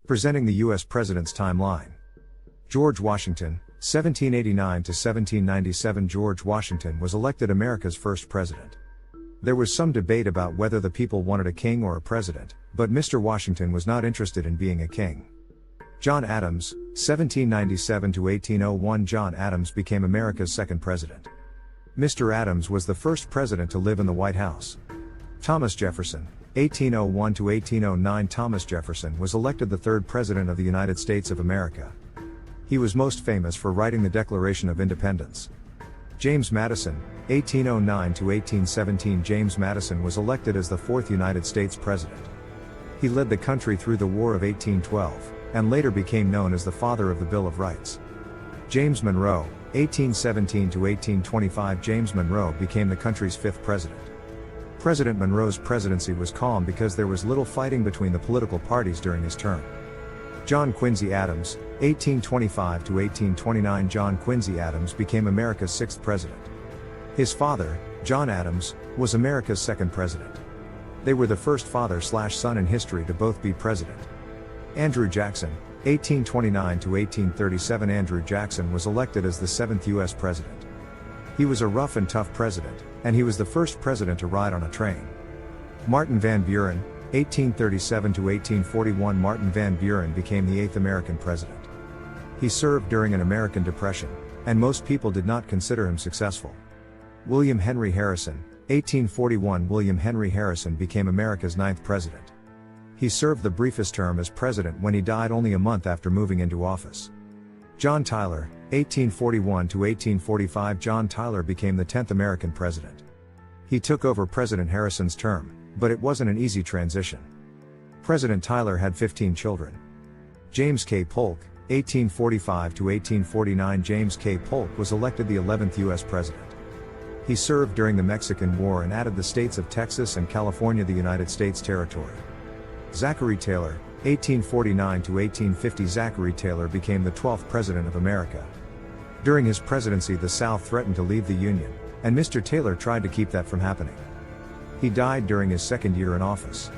Presenting the U.S. President's Timeline. George Washington, 1789 to 1797. George Washington was elected America's first president. There was some debate about whether the people wanted a king or a president, but Mr. Washington was not interested in being a king. John Adams, 1797 to 1801. John Adams became America's second president. Mr. Adams was the first president to live in the White House. Thomas Jefferson, 1801 to 1809. Thomas Jefferson was elected the third president of the United States of America. He was most famous for writing the Declaration of Independence. James Madison, 1809 to 1817. James Madison was elected as the fourth United States president. He led the country through the War of 1812, and later became known as the father of the Bill of Rights. James Monroe, 1817 to 1825. James Monroe became the country's fifth president. President Monroe's presidency was calm because there was little fighting between the political parties during his term. John Quincy Adams, 1825 to 1829. John Quincy Adams became America's sixth president. His father, John Adams, was America's second president. They were the first father/son in history to both be president. Andrew Jackson, 1829 to 1837. Andrew Jackson was elected as the seventh U.S. president. He was a rough and tough president, and he was the first president to ride on a train. Martin Van Buren, 1837 to 1841. Martin Van Buren became the eighth American president. He served during an American Depression, and most people did not consider him successful. William Henry Harrison, 1841. William Henry Harrison became America's ninth president. He served the briefest term as president when he died only a month after moving into office. John Tyler, 1841 to 1845. John Tyler became the 10th American president. He took over President Harrison's term, but it wasn't an easy transition. President Tyler had 15 children. James K. Polk, 1845 to 1849. James K. Polk was elected the 11th U.S. president. He served during the Mexican War and added the states of Texas and California to the United States territory. Zachary Taylor, 1849 to 1850. Zachary Taylor became the 12th President of America. During his presidency, the South threatened to leave the Union, and Mr. Taylor tried to keep that from happening. He died during his second year in office.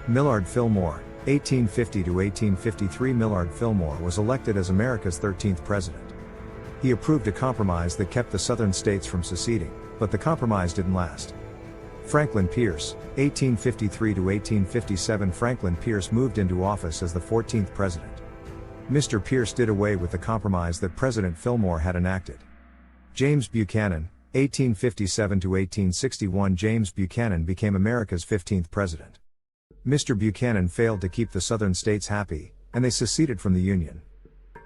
Millard Fillmore, 1850 to 1853. Millard Fillmore was elected as America's 13th president. He approved a compromise that kept the southern states from seceding, but the compromise didn't last. Franklin Pierce, 1853 to 1857. Franklin Pierce moved into office as the 14th president. Mr. Pierce did away with the compromise that President Fillmore had enacted. James Buchanan, 1857 to 1861. James Buchanan became America's 15th president. Mr. Buchanan failed to keep the southern states happy, and they seceded from the Union.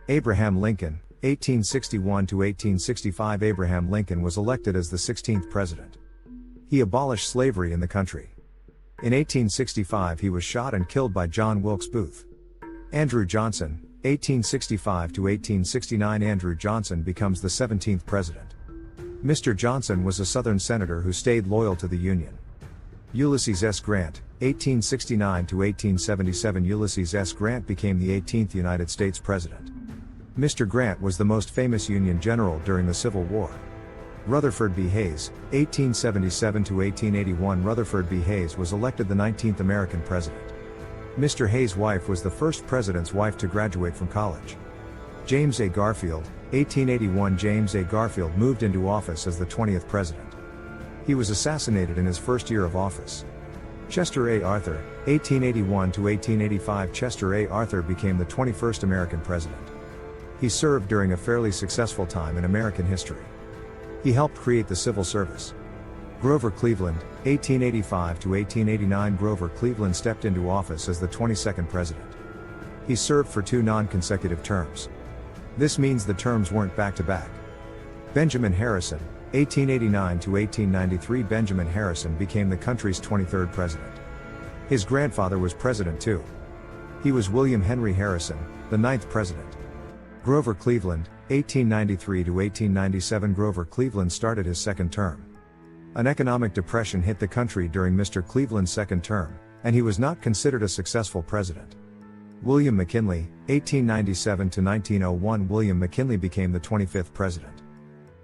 Abraham Lincoln, 1861 to 1865. Abraham Lincoln was elected as the 16th president. He abolished slavery in the country. In 1865 he was shot and killed by John Wilkes Booth. Andrew Johnson, 1865 to 1869. Andrew Johnson becomes the 17th president. Mr. Johnson was a Southern senator who stayed loyal to the Union. Ulysses S. Grant, 1869 to 1877. Ulysses S. Grant became the 18th United States president. Mr. Grant was the most famous Union general during the Civil War. Rutherford B. Hayes, 1877 to 1881. Rutherford B. Hayes was elected the 19th American president. Mr. Hayes' wife was the first president's wife to graduate from college. James A. Garfield, 1881. James A. Garfield moved into office as the 20th president. He was assassinated in his first year of office. Chester A. Arthur, 1881 to 1885. Chester A. Arthur became the 21st American president. He served during a fairly successful time in American history. He helped create the civil service. Grover Cleveland, 1885 to 1889. Grover Cleveland stepped into office as the 22nd president. He served for 2 non-consecutive terms. This means the terms weren't back-to-back. Benjamin Harrison, 1889 to 1893. Benjamin Harrison became the country's 23rd president. His grandfather was president too. He was William Henry Harrison, the 9th president. Grover Cleveland, 1893 to 1897. Grover Cleveland started his second term. An economic depression hit the country during Mr. Cleveland's second term, and he was not considered a successful president. William McKinley, 1897 to 1901. William McKinley became the 25th president.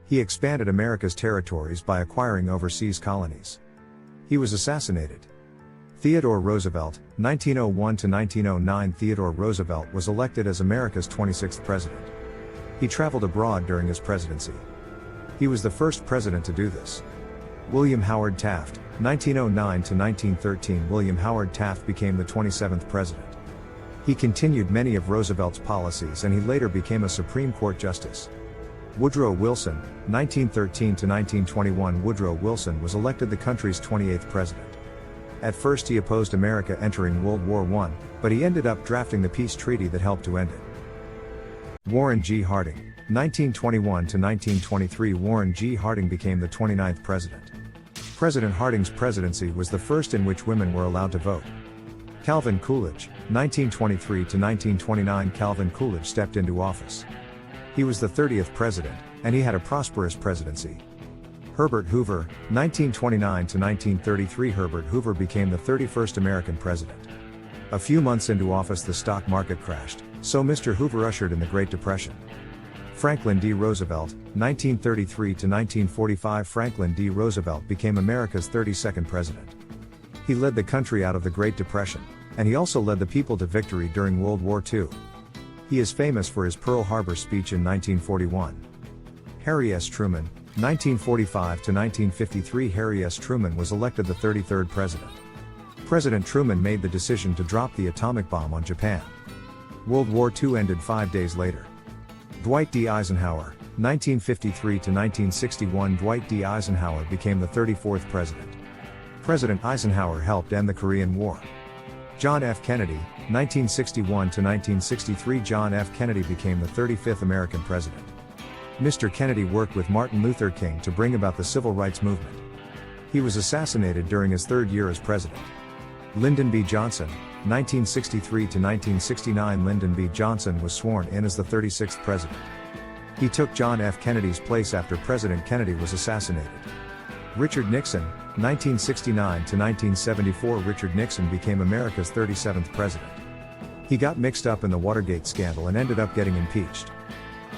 He expanded America's territories by acquiring overseas colonies. He was assassinated. Theodore Roosevelt, 1901 to 1909. Theodore Roosevelt was elected as America's 26th president. He traveled abroad during his presidency. He was the first president to do this. William Howard Taft, 1909 to 1913. William Howard Taft became the 27th president. He continued many of Roosevelt's policies and he later became a Supreme Court justice. Woodrow Wilson, 1913 to 1921. Woodrow Wilson was elected the country's 28th president. At first he opposed America entering World War I, but he ended up drafting the peace treaty that helped to end it. Warren G. Harding, 1921 to 1923. Warren G. Harding became the 29th president. President Harding's presidency was the first in which women were allowed to vote. Calvin Coolidge, 1923 to 1929. Calvin Coolidge stepped into office. He was the 30th president, and he had a prosperous presidency. Herbert Hoover, 1929 to 1933. Herbert Hoover became the 31st American president. A few months into office the stock market crashed, so Mr. Hoover ushered in the Great Depression. Franklin D. Roosevelt, 1933 to 1945. Franklin D. Roosevelt became America's 32nd president. He led the country out of the Great Depression, and he also led the people to victory during World War II. He is famous for his Pearl Harbor speech in 1941. Harry S. Truman, 1945 to 1953. Harry S. Truman was elected the 33rd president. President Truman made the decision to drop the atomic bomb on Japan. World War II ended 5 days later. Dwight D. Eisenhower, 1953 to 1961. Dwight D. Eisenhower became the 34th president. President Eisenhower helped end the Korean War. John F. Kennedy, 1961 to 1963. John F. Kennedy became the 35th American president. Mr. Kennedy worked with Martin Luther King to bring about the civil rights movement. He was assassinated during his third year as president. Lyndon B. Johnson, 1963 to 1969. Lyndon B. Johnson was sworn in as the 36th president. He took John F. Kennedy's place after President Kennedy was assassinated. Richard Nixon, 1969 to 1974. Richard Nixon became America's 37th president. He got mixed up in the Watergate scandal and ended up getting impeached.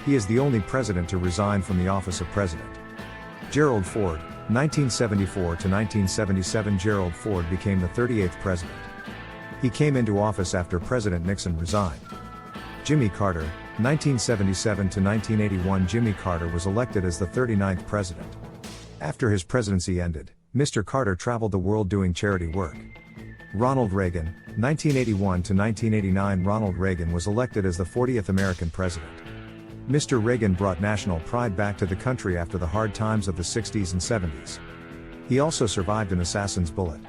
He is the only president to resign from the office of president. Gerald Ford, 1974 to 1977. Gerald Ford became the 38th president. He came into office after President Nixon resigned. Jimmy Carter, 1977 to 1981. Jimmy Carter was elected as the 39th president. After his presidency ended, Mr. Carter traveled the world doing charity work. Ronald Reagan, 1981 to 1989. Ronald Reagan was elected as the 40th American president. Mr. Reagan brought national pride back to the country after the hard times of the 60s and 70s. He also survived an assassin's bullet.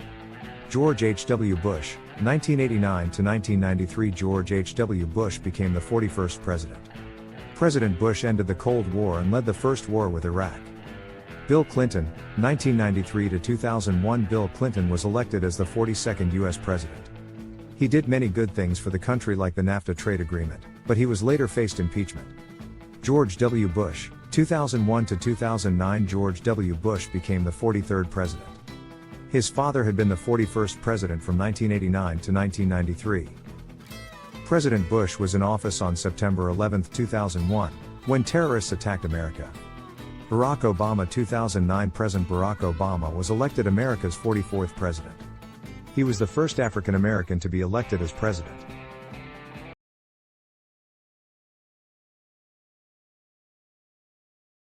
George H.W. Bush, 1989 to 1993. George H.W. Bush became the 41st president. President Bush ended the Cold War and led the first war with Iraq. Bill Clinton, 1993 to 2001. Bill Clinton was elected as the 42nd U.S. president. He did many good things for the country like the NAFTA trade agreement, but he was later faced impeachment. George W. Bush, 2001 to 2009. George W. Bush became the 43rd president. His father had been the 41st president from 1989 to 1993. President Bush was in office on September 11, 2001, when terrorists attacked America. Barack Obama. 2009. President Barack Obama was elected America's 44th president. He was the first African American to be elected as president.